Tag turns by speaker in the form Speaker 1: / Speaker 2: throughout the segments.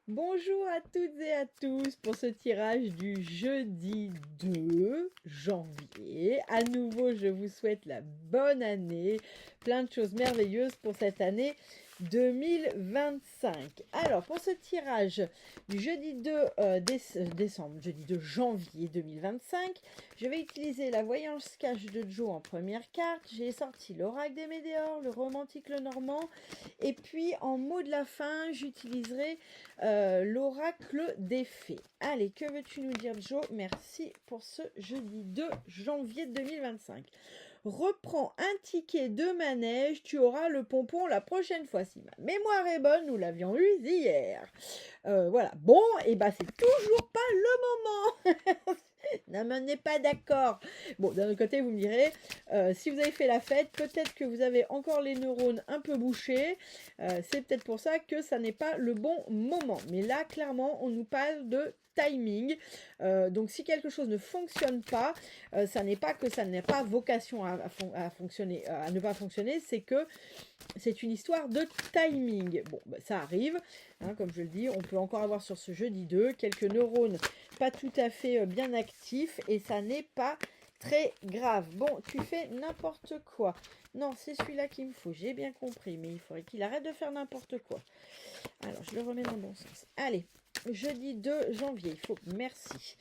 Speaker 1: Bonjour à toutes et à tous pour ce tirage du jeudi 2 janvier. À nouveau, je vous souhaite la bonne année, plein de choses merveilleuses pour cette année 2025. Alors, pour ce tirage du jeudi 2 décembre, jeudi 2 janvier 2025, je vais utiliser la voyance cache de Joe en première carte. J'ai sorti l'oracle des météores, le romantique le normand, et puis en mot de la fin, j'utiliserai l'oracle des fées. Allez, que veux-tu nous dire, Joe? Merci pour ce jeudi 2 janvier 2025. Reprends un ticket de manège, tu auras le pompon la prochaine fois. Si ma mémoire est bonne, nous l'avions eu hier. Voilà. Bon, et bah c'est toujours pas le moment. Non, n'est pas d'accord. Bon, d'un autre côté, vous me direz, si vous avez fait la fête, peut-être que vous avez encore les neurones un peu bouchés. C'est peut-être pour ça que ça n'est pas le bon moment. Mais là, clairement, on nous parle de timing. Donc, si quelque chose ne fonctionne pas, ça n'est pas que ça n'a pas vocation à fonctionner, à ne pas fonctionner, c'est que c'est une histoire de timing. Bon, bah, ça arrive, hein, comme je le dis, on peut encore avoir sur ce jeudi 2 quelques neurones pas tout à fait bien actifs et ça n'est pas très grave. Bon, tu fais n'importe quoi. Non, c'est celui-là qu'il me faut, j'ai bien compris, mais il faudrait qu'il arrête de faire n'importe quoi. Alors, je le remets dans le bon sens. Allez, jeudi 2 janvier, il faut... Merci.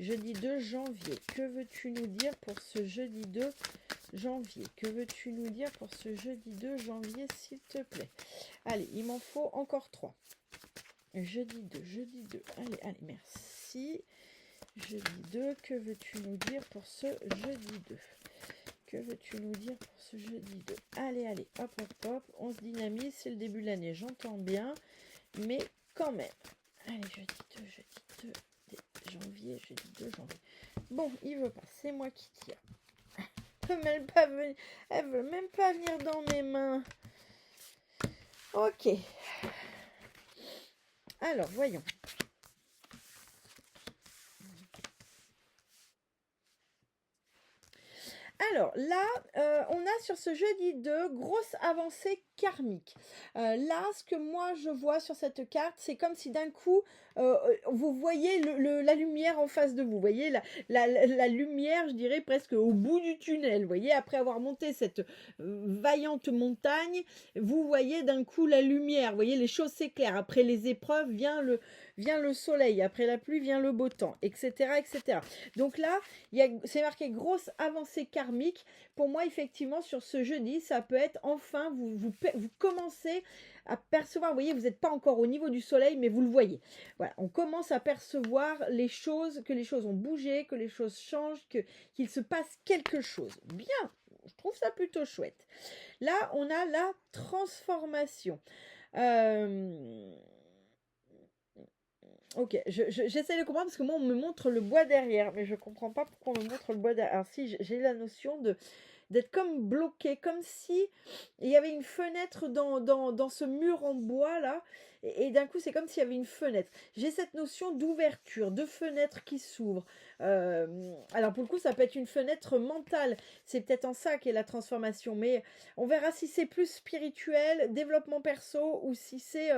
Speaker 1: Jeudi 2 janvier, que veux-tu nous dire pour ce jeudi 2 janvier? Que veux-tu nous dire pour ce jeudi 2 janvier, s'il te plaît? Allez, il m'en faut encore 3. Jeudi 2, jeudi 2. Allez, merci. Jeudi 2, que veux-tu nous dire pour ce jeudi 2? Que veux-tu nous dire pour ce jeudi 2? Allez, hop, on se dynamise, c'est le début de l'année, j'entends bien, mais quand même. Allez, jeudi 2 janvier, jeudi 2 janvier. Bon, il veut pas, c'est moi qui tire. Elle veut même pas venir dans mes mains. Ok. Alors, voyons. Alors là, on a sur ce jeudi 2 grosse avancée karmique. Là, ce que moi je vois sur cette carte, c'est comme si d'un coup, vous voyez la lumière en face de vous. Vous voyez la lumière, je dirais presque au bout du tunnel. Vous voyez, après avoir monté cette vaillante montagne, vous voyez d'un coup la lumière. Vous voyez, les choses s'éclairent. Après les épreuves, vient le soleil. Après la pluie, vient le beau temps, etc., etc. Donc là, c'est marqué grosse avancée karmique. Pour moi, effectivement, sur ce jeudi, ça peut être enfin, vous commencez à percevoir, vous voyez, vous n'êtes pas encore au niveau du soleil, mais vous le voyez. Voilà, on commence à percevoir les choses, que les choses ont bougé, que les choses changent, qu'il se passe quelque chose. Bien, je trouve ça plutôt chouette. Là, on a la transformation. Ok, j'essaie de comprendre parce que moi on me montre le bois derrière, mais je comprends pas pourquoi on me montre le bois derrière. Alors si j'ai la notion d'être comme bloqué, comme si il y avait une fenêtre dans ce mur en bois là, et d'un coup c'est comme s'il y avait une fenêtre. J'ai cette notion d'ouverture, de fenêtre qui s'ouvre. Alors pour le coup ça peut être une fenêtre mentale, c'est peut-être en ça qu'est la transformation, mais on verra si c'est plus spirituel, développement perso, ou si c'est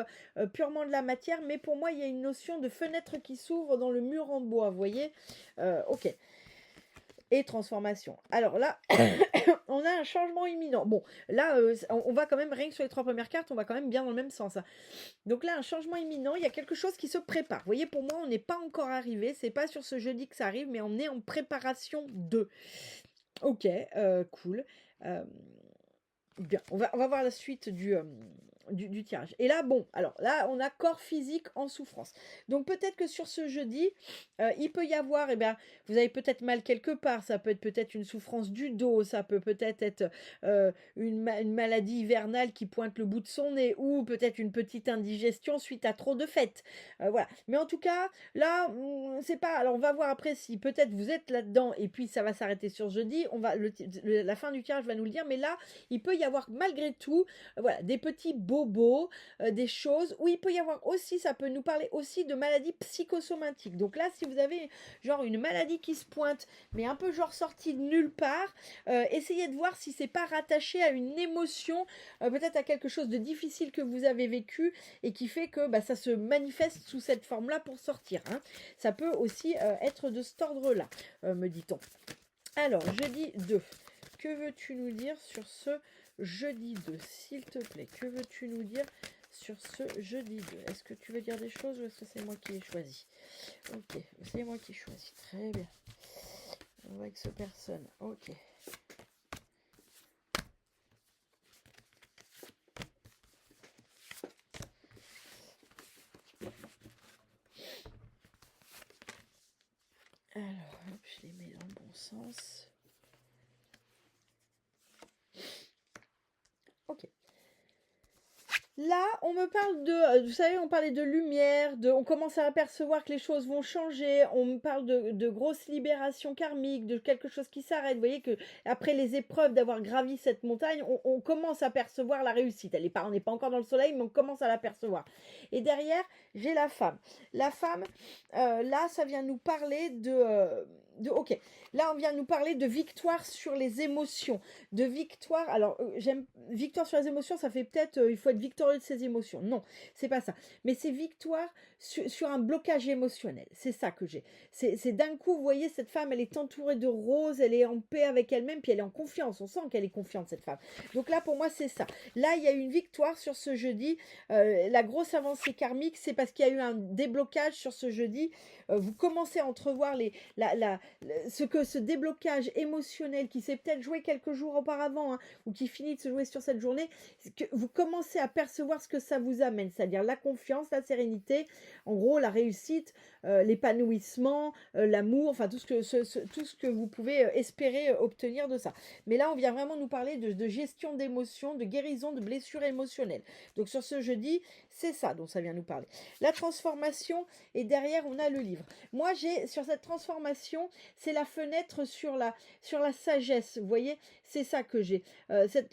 Speaker 1: purement de la matière, mais pour moi il y a une notion de fenêtre qui s'ouvre dans le mur en bois, vous voyez. Ok. Et transformation. Alors là, on a un changement imminent. Bon, là, on va quand même, rien que sur les 3 premières cartes, on va quand même bien dans le même sens, hein. Donc là, un changement imminent, il y a quelque chose qui se prépare. Vous voyez, pour moi, on n'est pas encore arrivé. C'est pas sur ce jeudi que ça arrive, mais on est en préparation de. Ok, cool. Bien, on va voir la suite du tirage. Et là, bon, alors là, on a corps physique en souffrance. Donc peut-être que sur ce jeudi, il peut y avoir, eh bien, vous avez peut-être mal quelque part, ça peut être peut-être une souffrance du dos, ça peut peut-être être une maladie hivernale qui pointe le bout de son nez, ou peut-être une petite indigestion suite à trop de fêtes. Voilà. Mais en tout cas, là, c'est pas... Alors on va voir après si peut-être vous êtes là-dedans, et puis ça va s'arrêter sur jeudi, la fin du tirage va nous le dire, mais là, il peut y avoir malgré tout voilà, des petits bobos, des choses où il peut y avoir aussi, ça peut nous parler aussi de maladies psychosomatiques. Donc là, si vous avez genre une maladie qui se pointe, mais un peu genre sortie de nulle part, essayez de voir si c'est pas rattaché à une émotion, peut-être à quelque chose de difficile que vous avez vécu et qui fait que ça se manifeste sous cette forme-là pour sortir. Hein. Ça peut aussi être de cet ordre-là, me dit-on. Alors, jeudi 2. Que veux-tu nous dire sur ce jeudi 2, s'il te plaît? Que veux-tu nous dire sur ce jeudi 2? Est-ce que tu veux dire des choses ou est-ce que c'est moi qui ai choisi? Ok, c'est moi qui ai choisi. Très bien. On va avec ce personne. Ok. Alors, hop, je les mets dans le bon sens. Ok. Là, on me parle de, vous savez, on parlait de lumière, on commence à apercevoir que les choses vont changer, on me parle de grosses libérations karmiques, de quelque chose qui s'arrête. Vous voyez que après les épreuves d'avoir gravi cette montagne, on commence à percevoir la réussite. On n'est pas encore dans le soleil, mais on commence à l'apercevoir. Et derrière, j'ai la femme. La femme, là, ça vient nous parler ok, là on vient nous parler de victoire sur les émotions, de victoire. Alors j'aime victoire sur les émotions, ça fait peut-être il faut être victorieux de ses émotions. Non, c'est pas ça. Mais c'est victoire sur un blocage émotionnel. C'est ça que j'ai. C'est d'un coup, vous voyez, cette femme, elle est entourée de roses, elle est en paix avec elle-même, puis elle est en confiance. On sent qu'elle est confiante, cette femme. Donc là, pour moi, c'est ça. Là, il y a eu une victoire sur ce jeudi. La grosse avancée karmique, c'est parce qu'il y a eu un déblocage sur ce jeudi. Vous commencez à entrevoir ce déblocage émotionnel qui s'est peut-être joué quelques jours auparavant, hein, ou qui finit de se jouer sur cette journée, que vous commencez à percevoir ce que ça vous amène, c'est-à-dire la confiance, la sérénité, en gros la réussite, l'épanouissement, l'amour, enfin tout ce que vous pouvez espérer obtenir de ça. Mais là, on vient vraiment nous parler de gestion d'émotions, de guérison de blessures émotionnelles. Donc sur ce jeudi, c'est ça dont ça vient nous parler. La transformation, et derrière, on a le livre. Moi, j'ai sur cette transformation, c'est la fenêtre sur la sagesse. Vous voyez, c'est ça que j'ai.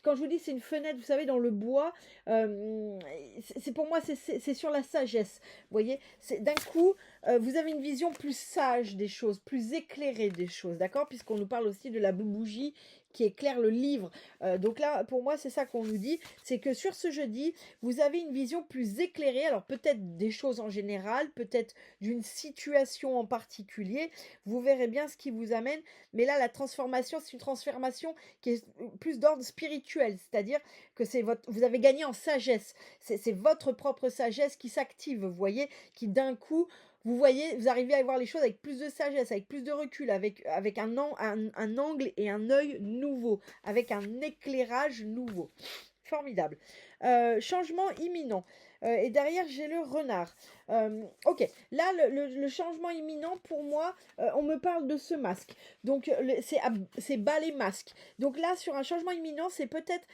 Speaker 1: Quand je vous dis c'est une fenêtre, vous savez, dans le bois, c'est pour moi, c'est sur la sagesse. Vous voyez, d'un coup, vous avez une vision plus sage des choses, plus éclairée des choses, d'accord? Puisqu'on nous parle aussi de la bougie qui éclaire le livre. Donc là, pour moi, c'est ça qu'on nous dit, c'est que sur ce jeudi, vous avez une vision plus éclairée, alors peut-être des choses en général, peut-être d'une situation en particulier, vous verrez bien ce qui vous amène, mais là, la transformation, c'est une transformation qui est plus d'ordre spirituel, c'est-à-dire que vous avez gagné en sagesse, c'est votre propre sagesse qui s'active, vous voyez, qui d'un coup, vous voyez, vous arrivez à voir les choses avec plus de sagesse, avec plus de recul, avec un angle et un œil nouveau, avec un éclairage nouveau. Formidable. Changement imminent. Et derrière, j'ai le renard. Ok, là, le changement imminent, pour moi, on me parle de ce masque. Donc, c'est bas les masques. Donc là, sur un changement imminent, c'est peut-être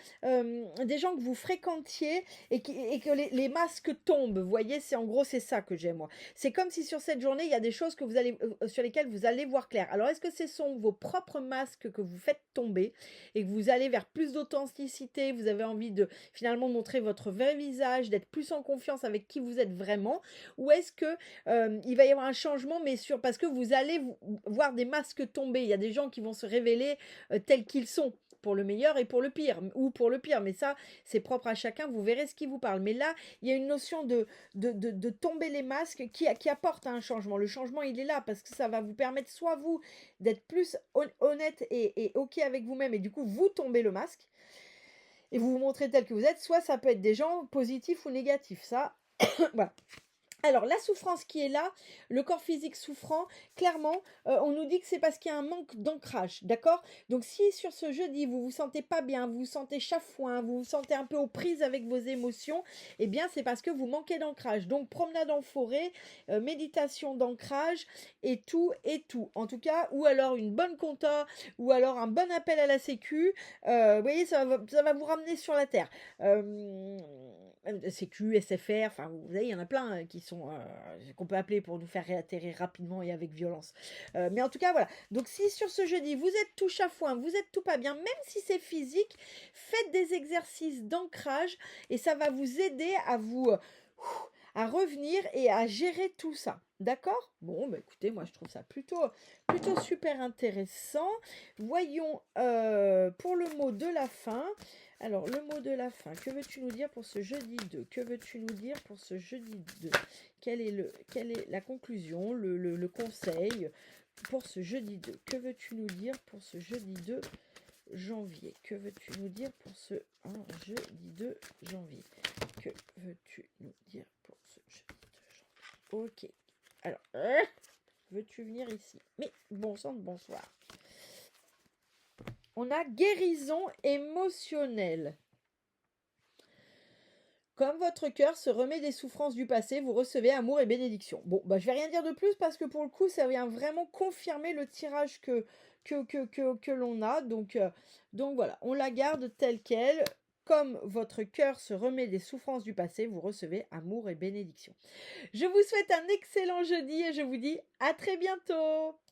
Speaker 1: des gens que vous fréquentiez et que les masques tombent. Vous voyez, en gros, c'est ça que j'ai, moi. C'est comme si sur cette journée, il y a des choses sur lesquelles vous allez voir clair. Alors, est-ce que ce sont vos propres masques que vous faites tomber et que vous allez vers plus d'authenticité, vous avez envie de finalement montrer votre vrai visage, d'être plus en confiance avec qui vous êtes vraiment, ou est-ce que il va y avoir un changement, mais parce que vous allez voir des masques tomber. Il y a des gens qui vont se révéler tels qu'ils sont, pour le meilleur et pour le pire, ou pour le pire, mais ça, c'est propre à chacun, vous verrez ce qui vous parle. Mais là, il y a une notion de tomber les masques qui apporte un changement. Le changement, il est là, parce que ça va vous permettre, soit vous, d'être plus honnête et ok avec vous-même, et du coup, vous tombez le masque, et vous vous montrez tel que vous êtes, soit ça peut être des gens positifs ou négatifs, ça, voilà. Alors, la souffrance qui est là, le corps physique souffrant, clairement, on nous dit que c'est parce qu'il y a un manque d'ancrage, d'accord? Donc, si sur ce jeudi, vous vous sentez pas bien, vous vous sentez chafouin, vous vous sentez un peu aux prises avec vos émotions, eh bien, c'est parce que vous manquez d'ancrage. Donc, promenade en forêt, méditation d'ancrage, et tout. En tout cas, ou alors une bonne compta, ou alors un bon appel à la sécu, vous voyez, ça va vous ramener sur la terre. Sécu, SFR, enfin, vous savez, il y en a plein qui sont sont qu'on peut appeler pour nous faire réatterrir rapidement et avec violence. Mais en tout cas, voilà. Donc, si sur ce jeudi, vous êtes tout chafouin, vous êtes tout pas bien, même si c'est physique, faites des exercices d'ancrage et ça va vous aider à vous à revenir et à gérer tout ça. D'accord? Bon, bah écoutez, moi je trouve ça plutôt super intéressant. Voyons pour le mot de la fin. Alors, le mot de la fin, que veux-tu nous dire pour ce jeudi 2? Que veux-tu nous dire pour ce jeudi 2? Quelle est la conclusion, le conseil pour ce jeudi 2? Que veux-tu nous dire pour ce jeudi 2 janvier? Que veux-tu nous dire pour ce jeudi 2 janvier? Que veux-tu nous dire pour ce jeudi 2 janvier? Ok. Alors, veux-tu venir ici? Mais bon sang de bonsoir. On a guérison émotionnelle. Comme votre cœur se remet des souffrances du passé, vous recevez amour et bénédiction. Bon, bah, je vais rien dire de plus parce que pour le coup, ça vient vraiment confirmer le tirage que l'on a. Donc voilà, on la garde telle qu'elle. Comme votre cœur se remet des souffrances du passé, vous recevez amour et bénédiction. Je vous souhaite un excellent jeudi et je vous dis à très bientôt.